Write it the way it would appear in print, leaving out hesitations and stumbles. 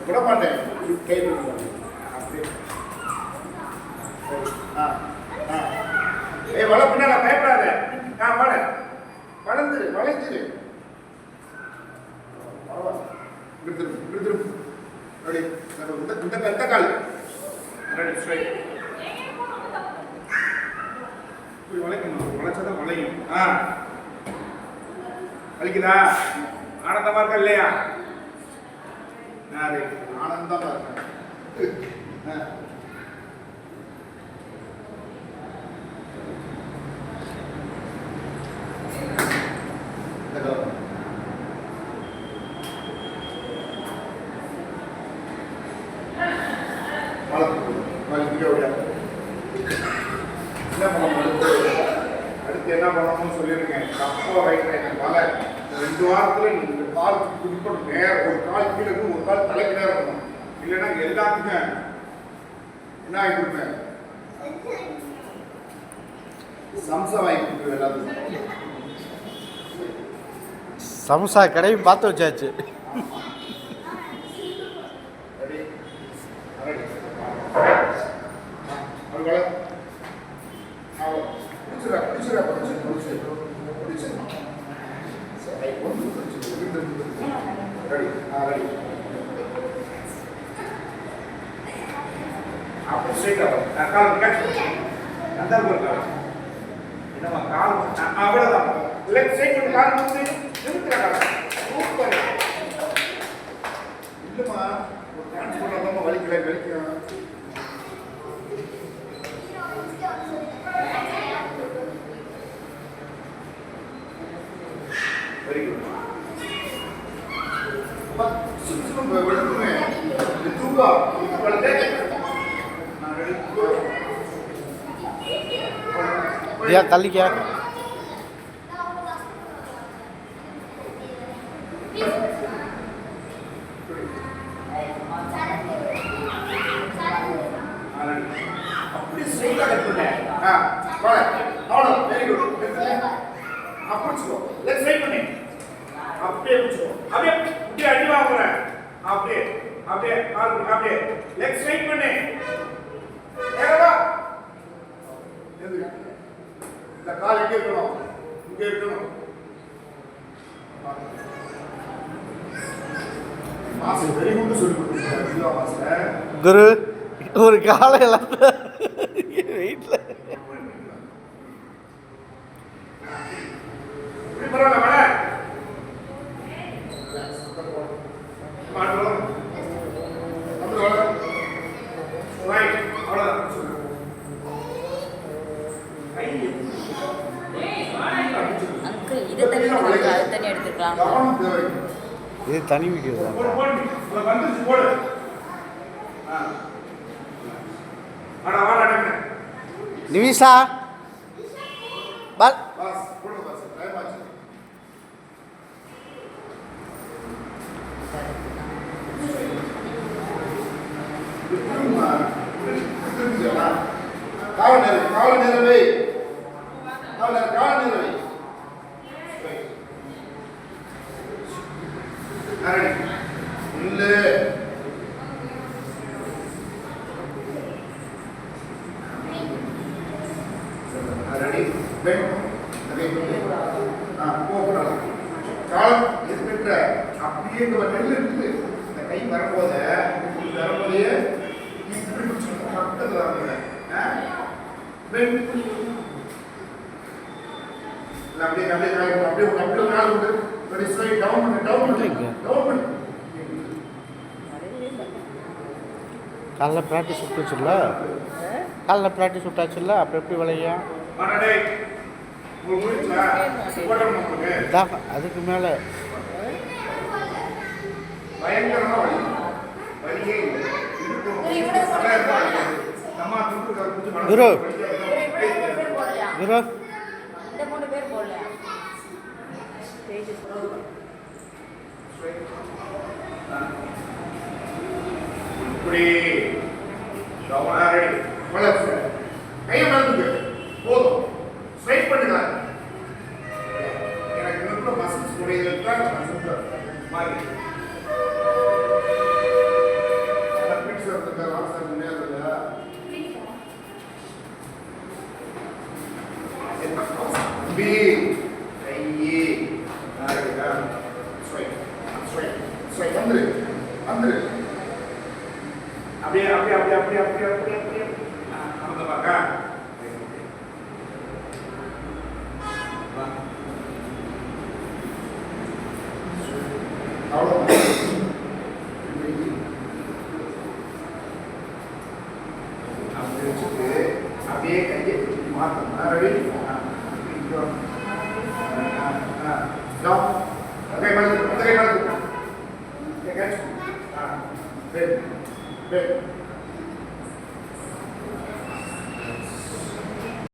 விட மாட்டேன். கை அப்படி வளர்ப்புனா பயப்படாத. வளர்ந்துரு வளைஞ்சிரு. இந்த கால் வளைக்கணும். வளைச்சாதான் வளையும். வலிக்குதா? ஆனந்தமா இருக்கா இல்லையா? ஆனந்தமா இருக்க. அடுத்து என்ன பண்ணணும்னு சொல்லியிருக்கேன். அப்போ ரைட் பல 2 வாரத்தில் இந்த காலுக்கு குறிப்பிட்ட நேரம் ஒரு கால் கீழே இருக்கும், ஒரு கால் தலைக்கு நேரம் இருக்கணும். இல்லைன்னா எல்லாத்துக்குமே என்ன ஆகி கொடுப்பேன், சம்சா வாங்கி கொடுப்பேன். எல்லாத்துக்கும் சம்சா கடையும் பார்த்து வச்சாச்சு. அவ்வளவுதான். லெஃப்ட் சைடு கால் வந்து நிறுத்துறாங்க. இல்லம்மா, ஒரு டான்ஸ் பண்ணாம வலிக்கல வலிக்கும். Very good. சுத்தம் விடுமே. தூக்கா வளர்த்தே. நான் ரெடி. या तली क्या கால் எங்கே இருக்கணும், இங்கே இருக்கணும். மாஸ்டர் வெரி குட் சொல்லி கொடுத்துருக்காங்க மாஸ்டர். குரு ஒரு காலை இழந்த வீட்டில் இது தனி வீடியோ தான். நிமிஷா பால் கால நேரவே இல்லை காலம் எதிர்க்கின்ற அப்படியே நெல் இருக்குது. இந்த கை வரும்போது வரும்போதே பக்கத்தில் அப்படியே அப்படியே அப்படியே அப்படியே கால் உண்டு. காலைல ப்ராக்டிஸ் விட்டாச்சுல்ல, காலைல ப்ராக்டிஸ் விட்டாச்சுல்ல, அப்புறம் எப்படி விளையா அதுக்கு மேலே குரு குரு கையை மறந்துட்டு போதும். ஸ்ட்ரைட் பண்ணுங்க. எனக்கு இன்னும் கூட மசில்ஸ் உடையது தான் மசில்ஸ் மாதிரி பிக்சர் இருக்க ஆன்சர் முன்னேறல பி கையே நாயகா ஸ்ட்ரைட் ஸ்ட்ரைட் ஸ்ட்ரைட் வந்துரு அப்படியே அந்த பக்கம் அப்படியே கையை மாற்றணும்.